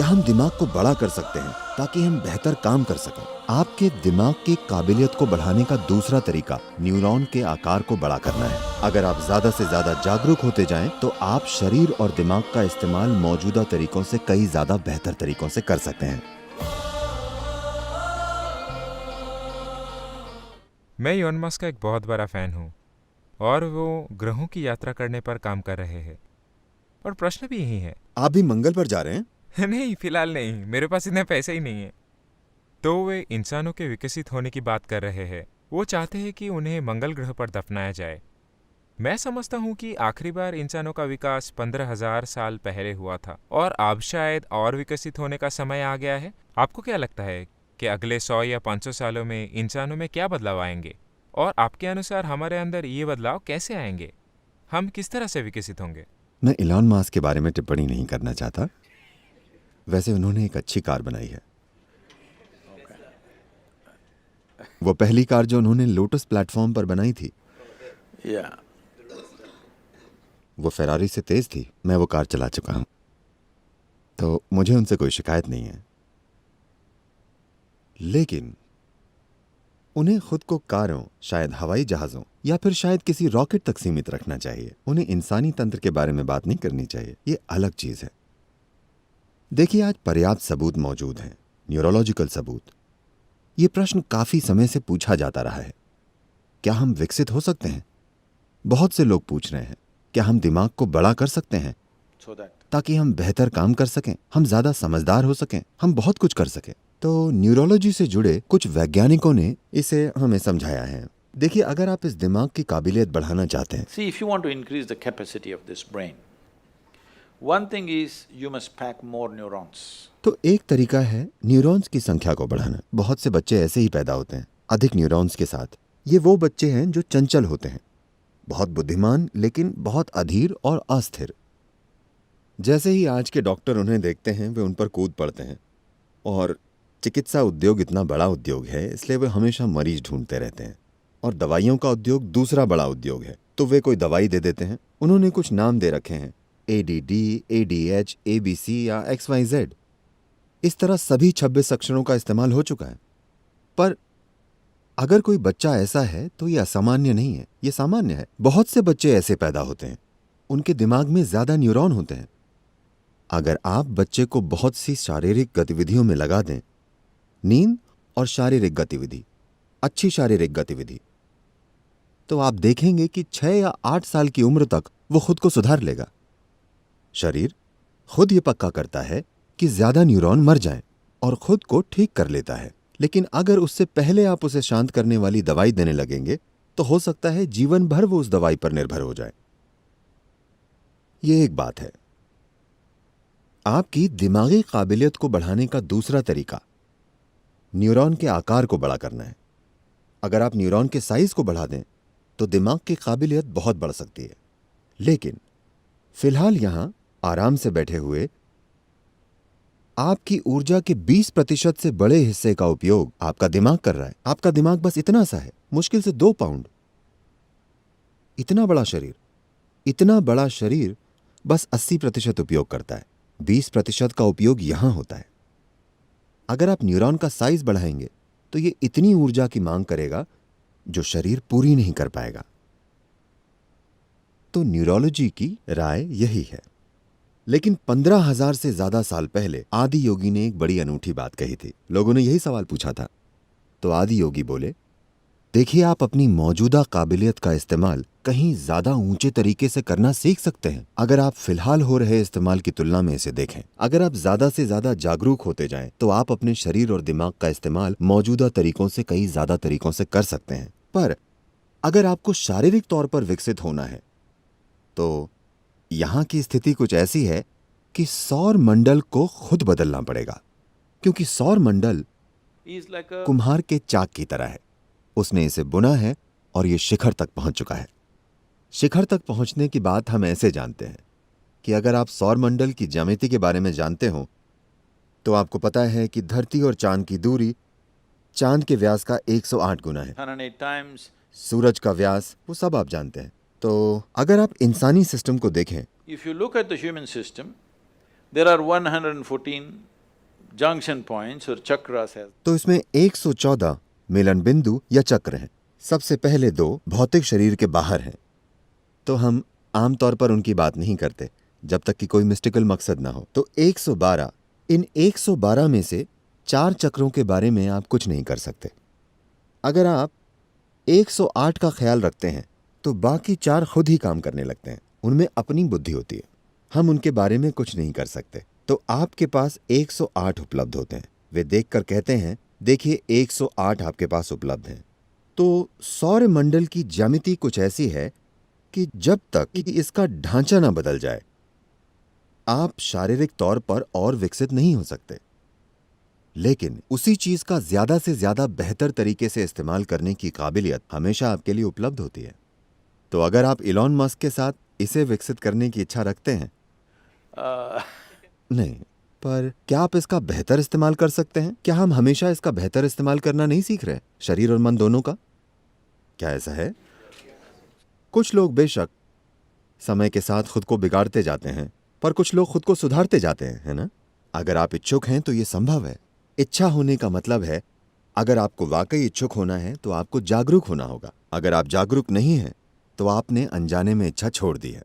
क्या हम दिमाग को बड़ा कर सकते हैं ताकि हम बेहतर काम कर सकें? आपके दिमाग की काबिलियत को बढ़ाने का दूसरा तरीका न्यूरॉन के आकार को बड़ा करना है। अगर आप ज्यादा से ज्यादा जागरूक होते जाएं, तो आप शरीर और दिमाग का इस्तेमाल मौजूदा तरीकों से कई ज्यादा बेहतर तरीकों से कर सकते हैं। मैं इलॉन मस्क का एक बहुत बड़ा फ़ैन हूँ और वो ग्रहों की यात्रा करने पर काम कर रहे हैं। और प्रश्न भी यही है। आप भी मंगल पर जा रहे हैं? नहीं, फिलहाल नहीं, मेरे पास इतने पैसे ही नहीं है। तो वे इंसानों के विकसित होने की बात कर रहे हैं। वो चाहते हैं कि उन्हें मंगल ग्रह पर दफनाया जाए। मैं समझता हूँ कि आखिरी बार इंसानों का विकास 15,000 साल पहले हुआ था और अब शायद और विकसित होने का समय आ गया है। आपको क्या लगता है कि अगले 100 या 500 सालों में इंसानों में क्या बदलाव आएंगे? और आपके अनुसार हमारे अंदर ये बदलाव कैसे आएंगे? हम किस तरह से विकसित होंगे? मैं इलॉन मस्क के बारे में टिप्पणी नहीं करना चाहता। वैसे उन्होंने एक अच्छी कार बनाई है। वो पहली कार जो उन्होंने लोटस प्लेटफॉर्म पर बनाई थी, वो फेरारी से तेज थी। मैं वो कार चला चुका हूं, तो मुझे उनसे कोई शिकायत नहीं है। लेकिन उन्हें खुद को कारों, शायद हवाई जहाजों या फिर शायद किसी रॉकेट तक सीमित रखना चाहिए। उन्हें इंसानी तंत्र के बारे में बात नहीं करनी चाहिए। ये अलग चीज है। देखिए, आज पर्याप्त सबूत मौजूद हैं, न्यूरोलॉजिकल सबूत। ये प्रश्न काफी समय से पूछा जाता रहा है, क्या हम विकसित हो सकते हैं? बहुत से लोग पूछ रहे हैं, क्या हम दिमाग को बड़ा कर सकते हैं ताकि हम बेहतर काम कर सकें, हम ज्यादा समझदार हो सकें, हम बहुत कुछ कर सकें। तो न्यूरोलॉजी से जुड़े कुछ वैज्ञानिकों ने इसे हमें समझाया है। देखिए, अगर आप इस दिमाग की काबिलियत बढ़ाना चाहते हैं, See, if you want to increase the capacity of this brain, one thing is you must pack more neurons. तो एक तरीका है न्यूरॉन्स की संख्या को बढ़ाना। बहुत से बच्चे ऐसे ही पैदा होते हैं, अधिक न्यूरॉन्स के साथ। ये वो बच्चे हैं जो चंचल होते हैं, बहुत बुद्धिमान लेकिन बहुत अधीर और अस्थिर। जैसे ही आज के डॉक्टर उन्हें देखते हैं, वे उन पर कूद पड़ते हैं। और चिकित्सा उद्योग इतना बड़ा उद्योग है, इसलिए वे हमेशा मरीज ढूंढते रहते हैं। और दवाइयों का उद्योग दूसरा बड़ा उद्योग है, तो वे कोई दवाई दे देते हैं। उन्होंने कुछ नाम दे रखे हैं, ADD, ADH, ABC या XYZ। इस तरह सभी 26 अक्षरों का इस्तेमाल हो चुका है। पर अगर कोई बच्चा ऐसा है तो ये असामान्य नहीं है, ये सामान्य है। बहुत से बच्चे ऐसे पैदा होते हैं, उनके दिमाग में ज्यादा न्यूरॉन होते हैं। अगर आप बच्चे को बहुत सी शारीरिक गतिविधियों में लगा दें, नींद और शारीरिक गतिविधि, अच्छी शारीरिक गतिविधि, तो आप देखेंगे कि 6 या 8 साल की उम्र तक वो खुद को सुधार लेगा। शरीर खुद ये पक्का करता है कि ज्यादा न्यूरॉन मर जाएं और खुद को ठीक कर लेता है। लेकिन अगर उससे पहले आप उसे शांत करने वाली दवाई देने लगेंगे, तो हो सकता है जीवन भर वो उस दवाई पर निर्भर हो जाए। ये एक बात है। आपकी दिमागी काबिलियत को बढ़ाने का दूसरा तरीका न्यूरॉन के आकार को बड़ा करना है। अगर आप न्यूरॉन के साइज को बढ़ा दें, तो दिमाग की काबिलियत बहुत बढ़ सकती है। लेकिन फिलहाल यहां आराम से बैठे हुए आपकी ऊर्जा के 20% से बड़े हिस्से का उपयोग आपका दिमाग कर रहा है। आपका दिमाग बस इतना सा है, मुश्किल से 2 पाउंड। इतना बड़ा शरीर बस 80% उपयोग करता है। 20% का उपयोग यहां होता है। अगर आप न्यूरॉन का साइज बढ़ाएंगे, तो ये इतनी ऊर्जा की मांग करेगा जो शरीर पूरी नहीं कर पाएगा। तो न्यूरोलॉजी की राय यही है। लेकिन 15,000 से ज्यादा साल पहले आदि योगी ने एक बड़ी अनूठी बात कही थी। लोगों ने यही सवाल पूछा था। तो आदि योगी बोले, देखिए, आप अपनी मौजूदा काबिलियत का इस्तेमाल कहीं ज्यादा ऊंचे तरीके से करना सीख सकते हैं। अगर आप फिलहाल हो रहे इस्तेमाल की तुलना में इसे देखें, अगर आप ज्यादा से ज्यादा जागरूक होते जाएं, तो आप अपने शरीर और दिमाग का इस्तेमाल मौजूदा तरीकों से कई ज्यादा तरीकों से कर सकते हैं। पर अगर आपको शारीरिक तौर पर विकसित होना है, तो यहां की स्थिति कुछ ऐसी है कि सौर मंडल को खुद बदलना पड़ेगा। क्योंकि सौर मंडल कुम्हार के चाक की तरह है। उसने इसे बुना है और ये शिखर तक पहुंच चुका है। शिखर तक पहुंचने की बात हम ऐसे जानते हैं कि अगर आप सौर मंडल की ज्यामिति के बारे में जानते हो, तो आपको पता है कि धरती और चांद की दूरी चांद के व्यास का 108 गुना है। 108 times. सूरज का व्यास, वो सब आप जानते हैं। तो अगर आप इंसानी सिस्टम को देखें, If you look at the human system, There are 114 junction points or chakras as तो इसमें 114 मिलन बिंदु या चक्र हैं। सबसे पहले 2 भौतिक शरीर के बाहर हैं, तो हम आमतौर पर उनकी बात नहीं करते जब तक कि कोई मिस्टिकल मकसद ना हो। तो 112, इन 112 में से 4 चक्रों के बारे में आप कुछ नहीं कर सकते। अगर आप 108 का ख्याल रखते हैं तो बाकी 4 खुद ही काम करने लगते हैं, उनमें अपनी बुद्धि होती है, हम उनके बारे में कुछ नहीं कर सकते। तो आपके पास 108 उपलब्ध होते हैं। वे देखकर कहते हैं, देखिए 108 आपके पास उपलब्ध हैं। तो सौर मंडल की ज्यामिति कुछ ऐसी है कि जब तक कि इसका ढांचा ना बदल जाए, आप शारीरिक तौर पर और विकसित नहीं हो सकते। लेकिन उसी चीज का ज्यादा से ज्यादा बेहतर तरीके से इस्तेमाल करने की काबिलियत हमेशा आपके लिए उपलब्ध होती है। तो अगर आप इलॉन मस्क के साथ इसे विकसित करने की इच्छा रखते हैं, नहीं, पर क्या आप इसका बेहतर इस्तेमाल कर सकते हैं? क्या हम हमेशा इसका बेहतर इस्तेमाल करना नहीं सीख रहे, शरीर और मन दोनों का? क्या ऐसा है? कुछ लोग बेशक समय के साथ खुद को बिगाड़ते जाते हैं, पर कुछ लोग खुद को सुधारते जाते हैं, है ना? अगर आप इच्छुक हैं तो ये संभव है। इच्छा होने का मतलब है, अगर आपको वाकई इच्छुक होना है तो आपको जागरूक होना होगा। अगर आप जागरूक नहीं हैं तो आपने अनजाने में इच्छा छोड़ दी है।